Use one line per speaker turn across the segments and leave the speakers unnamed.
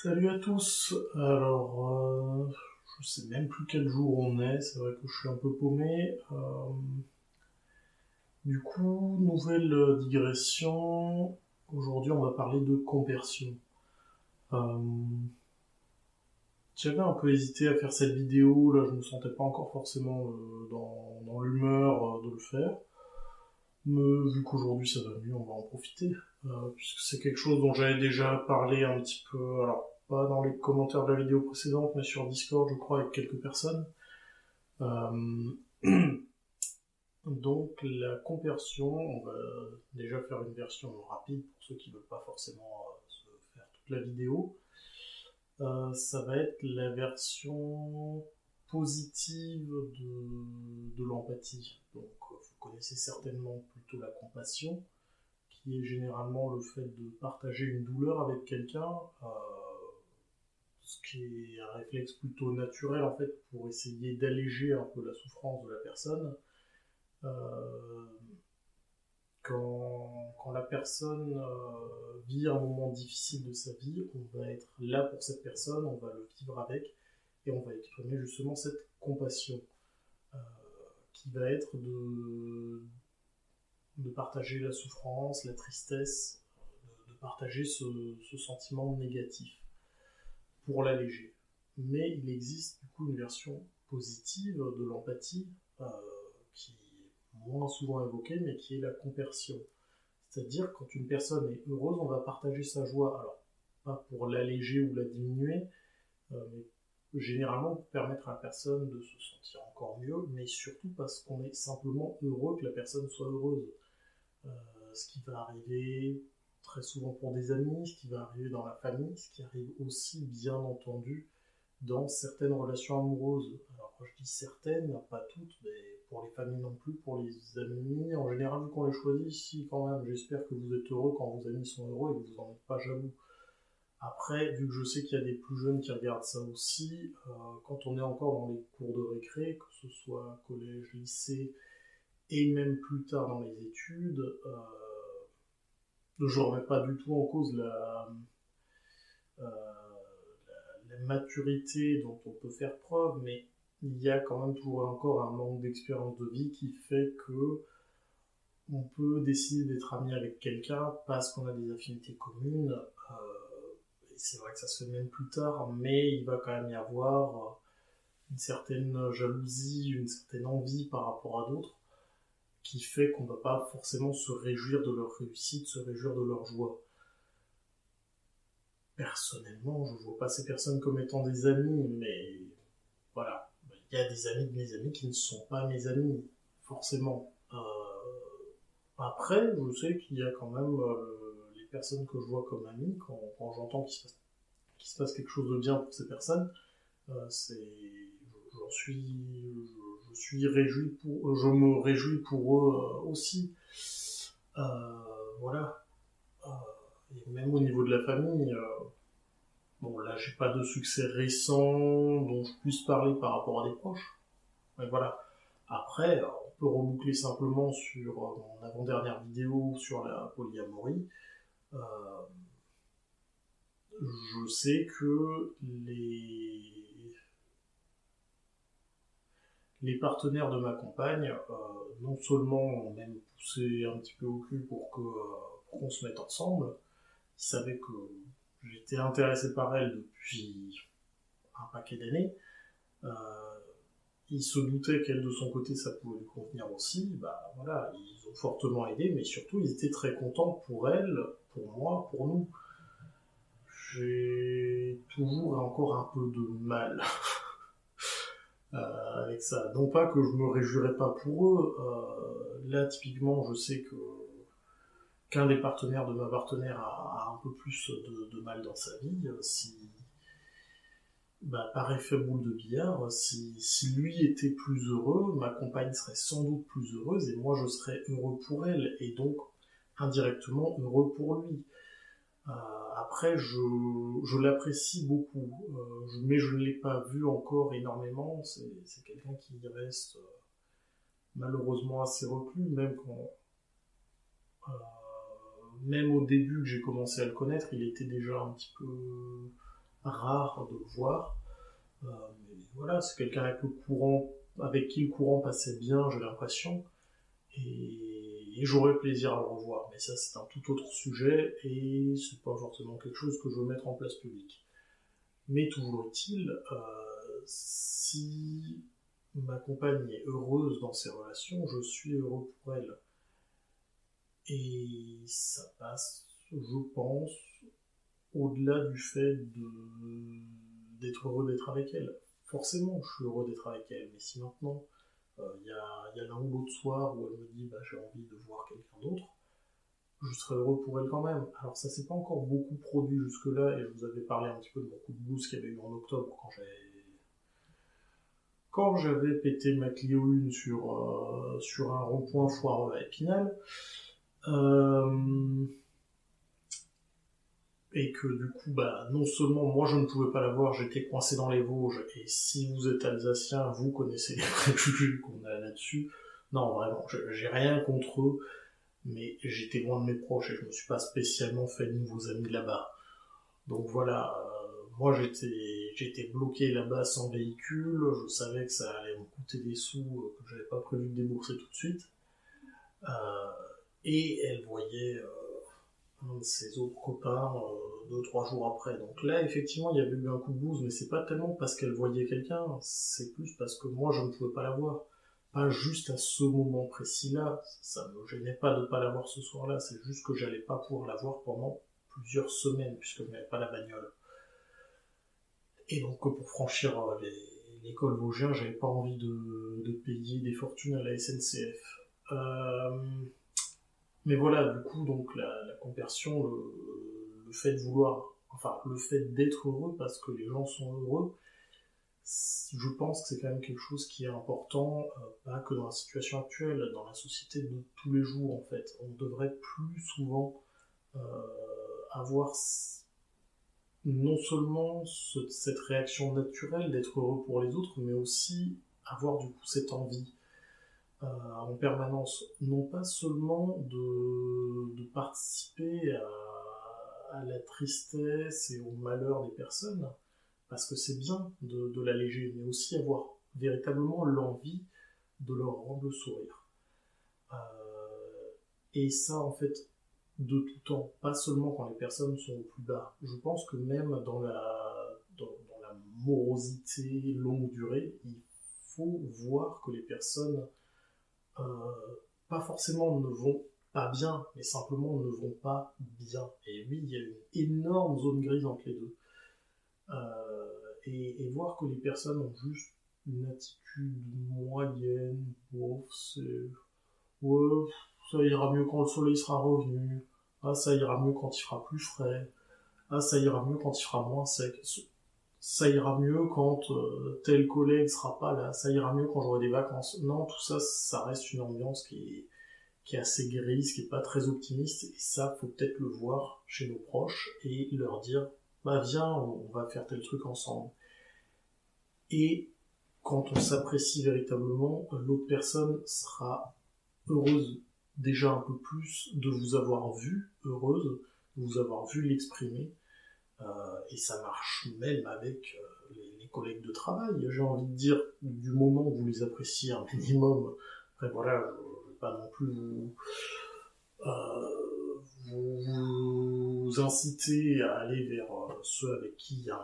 Salut à tous. Alors, je sais même plus quel jour on est. C'est vrai que je suis un peu paumé. Du coup, nouvelle digression. Aujourd'hui, on va parler de conversion. Euh, J'avais un peu hésité à faire cette vidéo. Là, je me sentais pas encore forcément dans l'humeur de le faire. Mais vu qu'aujourd'hui ça va mieux, on va en profiter. Puisque c'est quelque chose dont j'avais déjà parlé un petit peu. Alors, pas dans les commentaires de la vidéo précédente, mais sur Discord, je crois, avec quelques personnes. Euh, donc la conversion, on va déjà faire une version rapide pour ceux qui ne veulent pas forcément se faire toute la vidéo. Ça va être la version positive de l'empathie. Donc vous connaissez certainement plutôt la compassion, qui est généralement le fait de partager une douleur avec quelqu'un, ce qui est un réflexe plutôt naturel en fait pour essayer d'alléger un peu la souffrance de la personne. Euh, quand la personne vit un moment difficile de sa vie, on va être là pour cette personne, on va le vivre avec, et on va exprimer justement cette compassion, euh, qui va être de partager la souffrance, la tristesse, de partager ce sentiment négatif pour l'alléger. Mais il existe du coup une version positive de l'empathie qui est moins souvent évoquée, mais qui est la compersion. C'est-à-dire quand une personne est heureuse, on va partager sa joie. Alors, pas pour l'alléger ou la diminuer, mais généralement pour permettre à la personne de se sentir encore mieux, mais surtout parce qu'on est simplement heureux que la personne soit heureuse. Euh, Ce qui va arriver très souvent pour des amis, ce qui va arriver dans la famille, ce qui arrive aussi bien entendu dans certaines relations amoureuses. Alors quand je dis certaines, pas toutes, mais pour les familles non plus, pour les amis, en général vu qu'on les choisit, si quand même, j'espère que vous êtes heureux quand vos amis sont heureux et que vous n'en êtes pas jaloux. Après, vu que je sais qu'il y a des plus jeunes qui regardent ça aussi, quand on est encore dans les cours de récré, que ce soit collège, lycée, et même plus tard dans les études, je ne remets pas du tout en cause euh, la maturité dont on peut faire preuve, mais il y a quand même toujours encore un manque d'expérience de vie qui fait que on peut décider d'être ami avec quelqu'un parce qu'on a des affinités communes. Et c'est vrai que ça se fait même plus tard, mais il va quand même y avoir une certaine jalousie, une certaine envie par rapport à d'autres qui fait qu'on ne va pas forcément se réjouir de leur réussite, se réjouir de leur joie. Personnellement, je ne vois pas ces personnes comme étant des amis, mais voilà. Il y a des amis de mes amis qui ne sont pas mes amis, forcément. Après, je sais qu'il y a quand même les personnes que je vois comme amis, quand j'entends qu'il se passe quelque chose de bien pour ces personnes, j'en suis, je suis réjoui je me réjouis pour eux aussi. Euh, voilà. Euh, et même au niveau de la famille, bon là j'ai pas de succès récent dont je puisse parler par rapport à des proches. Mais voilà. Après, on peut reboucler simplement sur mon avant-dernière vidéo sur la polyamorie. Euh, je sais que les partenaires de ma compagne, non seulement ont même poussé un petit peu au cul pour qu'on se mette ensemble, ils savaient que j'étais intéressé par elle depuis un paquet d'années. Euh, il se doutait qu'elle de son côté ça pouvait lui convenir aussi, bah voilà, ils ont fortement aidé, mais surtout ils étaient très contents pour elle, pour moi, pour nous. J'ai toujours et encore un peu de mal avec ça. Non pas que je me réjouirais pas pour eux, là typiquement je sais qu'un des partenaires de ma partenaire a un peu plus de mal dans sa vie, si bah, par effet boule de billard, si lui était plus heureux, ma compagne serait sans doute plus heureuse et moi je serais heureux pour elle et donc indirectement heureux pour lui. Euh, Après, je l'apprécie beaucoup, mais je ne l'ai pas vu encore énormément. C'est quelqu'un qui reste malheureusement assez reclus, même au début que j'ai commencé à le connaître, il était déjà un petit peu rare de le voir. Mais voilà, c'est quelqu'un avec qui le courant passait bien, j'ai l'impression, et j'aurais plaisir à le revoir. Mais ça, c'est un tout autre sujet, et c'est pas forcément quelque chose que je veux mettre en place public. Mais toujours est-il, si ma compagne est heureuse dans ses relations, je suis heureux pour elle. Et ça passe, je pense, au-delà du fait d'être heureux d'être avec elle. Forcément, je suis heureux d'être avec elle, mais si maintenant, y a l'un ou l'autre soir où elle me dit j'ai envie de voir quelqu'un d'autre, je serais heureux pour elle quand même. Alors ça s'est pas encore beaucoup produit jusque-là, et je vous avais parlé un petit peu de mon coup de blues qu'il y avait eu en octobre quand j'avais pété ma Clio 1 sur un rond-point foireux à Épinal. Et que du coup, non seulement moi je ne pouvais pas la voir, j'étais coincé dans les Vosges, et si vous êtes alsacien, vous connaissez les préjugés qu'on a là-dessus. Non, vraiment, j'ai rien contre eux, mais j'étais loin de mes proches et je me suis pas spécialement fait de nouveaux amis là-bas. Donc voilà, moi j'étais bloqué là-bas sans véhicule, je savais que ça allait me coûter des sous que j'avais pas prévu de débourser tout de suite. Euh, et elle voyait un de ses autres copains 2-3 jours après. Donc là, effectivement, il y avait eu un coup de blues, mais c'est pas tellement parce qu'elle voyait quelqu'un, c'est plus parce que moi je ne pouvais pas la voir. Pas juste à ce moment précis-là, ça me gênait pas de pas la voir ce soir-là, c'est juste que j'allais pas pouvoir la voir pendant plusieurs semaines, puisque je n'avais pas la bagnole. Et donc pour franchir l'école Vosgien, j'avais pas envie de payer des fortunes à la SNCF. Mais voilà, du coup, donc la conversion, le fait de vouloir, enfin le fait d'être heureux parce que les gens sont heureux, je pense que c'est quand même quelque chose qui est important, pas que dans la situation actuelle, dans la société de tous les jours en fait. On devrait plus souvent euh, avoir non seulement cette réaction naturelle d'être heureux pour les autres, mais aussi avoir du coup cette envie en permanence, non pas seulement de participer à la tristesse et au malheur des personnes, parce que c'est bien de l'alléger, mais aussi avoir véritablement l'envie de leur rendre le sourire. Et ça, en fait, de tout temps, pas seulement quand les personnes sont au plus bas. Je pense que même dans la morosité longue durée, il faut voir que les personnes euh, pas forcément ne vont pas bien, mais simplement ne vont pas bien. Et oui, il y a une énorme zone grise entre les deux. Et voir que les personnes ont juste une attitude moyenne, bon, c'est... Ouais, ça ira mieux quand le soleil sera revenu. Ah, ça ira mieux quand il fera plus frais. Ah, ça ira mieux quand il fera moins sec. Ça ira mieux quand tel collègue sera pas là. Ça ira mieux quand j'aurai des vacances. Non, tout ça, ça reste une ambiance qui est assez grise, qui est pas très optimiste. Et ça, faut peut-être le voir chez nos proches et leur dire, viens, on va faire tel truc ensemble. Et quand on s'apprécie véritablement, l'autre personne sera heureuse déjà un peu plus de vous avoir vu, heureuse de vous avoir vu l'exprimer, et ça marche même avec les collègues de travail, j'ai envie de dire, du moment où vous les appréciez un minimum. Après voilà, je ne vais pas non plus vous inciter à aller vers ceux avec qui il y a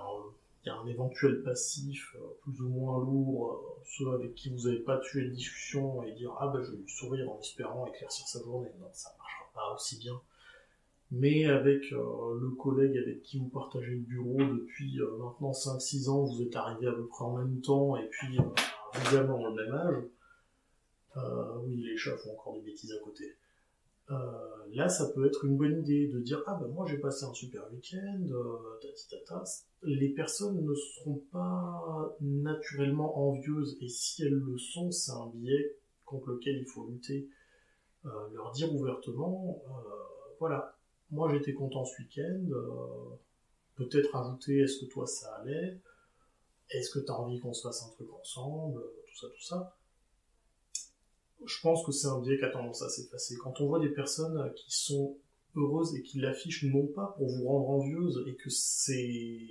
un éventuel passif plus ou moins lourd, ceux avec qui vous n'avez pas tué de discussion et dire je vais lui sourire en espérant éclaircir sa journée. Non, ça ne marchera pas aussi bien. Mais avec le collègue avec qui vous partagez le bureau depuis maintenant 5-6 ans, vous êtes arrivés à peu près en même temps et puis évidemment au même âge, oui, les chats font encore des bêtises à côté. Là, ça peut être une bonne idée de dire moi j'ai passé un super week-end, tata. Les personnes ne seront pas naturellement envieuses, et si elles le sont, c'est un biais contre lequel il faut lutter. Leur dire ouvertement, voilà, moi j'étais content ce week-end, peut-être ajouter est-ce que toi ça allait, est-ce que t'as envie qu'on se fasse un truc ensemble, tout ça. Je pense que c'est un biais qui a tendance à s'effacer. Quand on voit des personnes qui sont heureuses et qui l'affichent non pas pour vous rendre envieuse et que c'est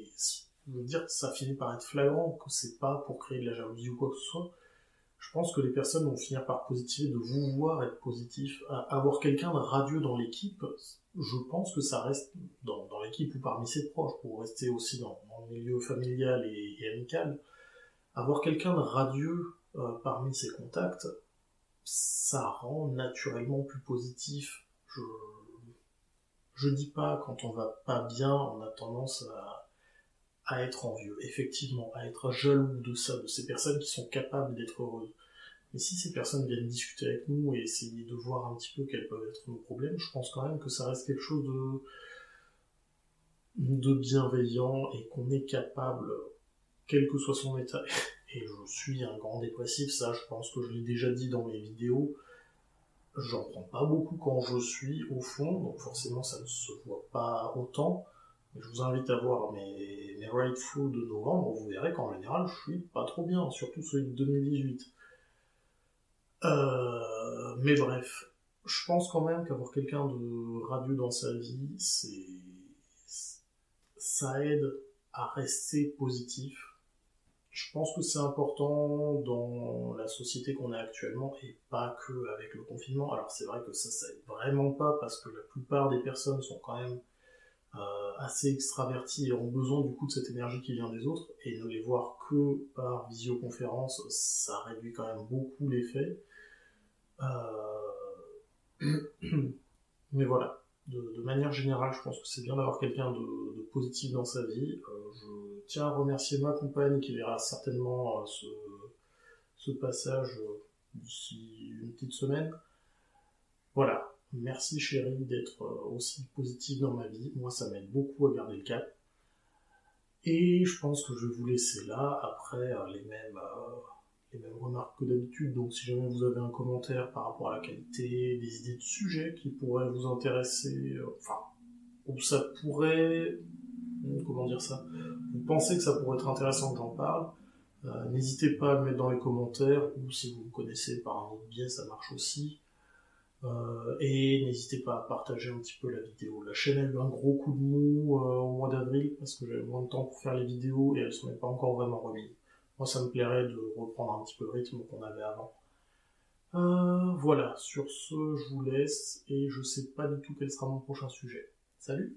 je veux dire, ça finit par être flagrant que c'est pas pour créer de la jalousie ou quoi que ce soit. Je pense que les personnes vont finir par positiver de vous voir être positif. Avoir quelqu'un de radieux dans l'équipe, je pense que ça reste dans l'équipe ou parmi ses proches, pour rester aussi dans le milieu familial et amical. Avoir quelqu'un de radieux parmi ses contacts, ça rend naturellement plus positif. Je dis pas quand on va pas bien, on a tendance à être envieux, effectivement, à être jaloux de ça, de ces personnes qui sont capables d'être heureuses. Mais si ces personnes viennent discuter avec nous et essayer de voir un petit peu quels peuvent être nos problèmes, je pense quand même que ça reste quelque chose de bienveillant et qu'on est capable, quel que soit son état. Et je suis un grand dépressif, ça je pense que je l'ai déjà dit dans mes vidéos, j'en prends pas beaucoup quand je suis au fond, donc forcément ça ne se voit pas autant. Mais je vous invite à voir mes Rightful de novembre, vous verrez qu'en général je suis pas trop bien, surtout celui de 2018. Mais bref, je pense quand même qu'avoir quelqu'un de radieux dans sa vie, ça aide à rester positif. Je pense que c'est important dans la société qu'on a actuellement et pas que avec le confinement. Alors c'est vrai que ça aide vraiment pas parce que la plupart des personnes sont quand même assez extraverties et ont besoin du coup de cette énergie qui vient des autres et ne les voir que par visioconférence, ça réduit quand même beaucoup l'effet. Mais voilà, de manière générale, je pense que c'est bien d'avoir quelqu'un de positif dans sa vie. Je tiens à remercier ma compagne qui verra certainement ce passage d'ici une petite semaine. Voilà, merci chérie d'être aussi positive dans ma vie. Moi, ça m'aide beaucoup à garder le cap. Et je pense que je vais vous laisser là, après les mêmes remarques que d'habitude. Donc si jamais vous avez un commentaire par rapport à la qualité, des idées de sujets qui pourraient vous intéresser, enfin, où ça pourrait, comment dire ça, vous pensez que ça pourrait être intéressant que j'en parle, n'hésitez pas à le mettre dans les commentaires, ou si vous me connaissez par un autre biais, ça marche aussi. Et n'hésitez pas à partager un petit peu la vidéo. La chaîne a eu un gros coup de mou au mois d'avril, parce que j'avais moins de temps pour faire les vidéos, et elles ne sont même pas encore vraiment remises. Moi, ça me plairait de reprendre un petit peu le rythme qu'on avait avant. Voilà, sur ce, je vous laisse, et je sais pas du tout quel sera mon prochain sujet. Salut!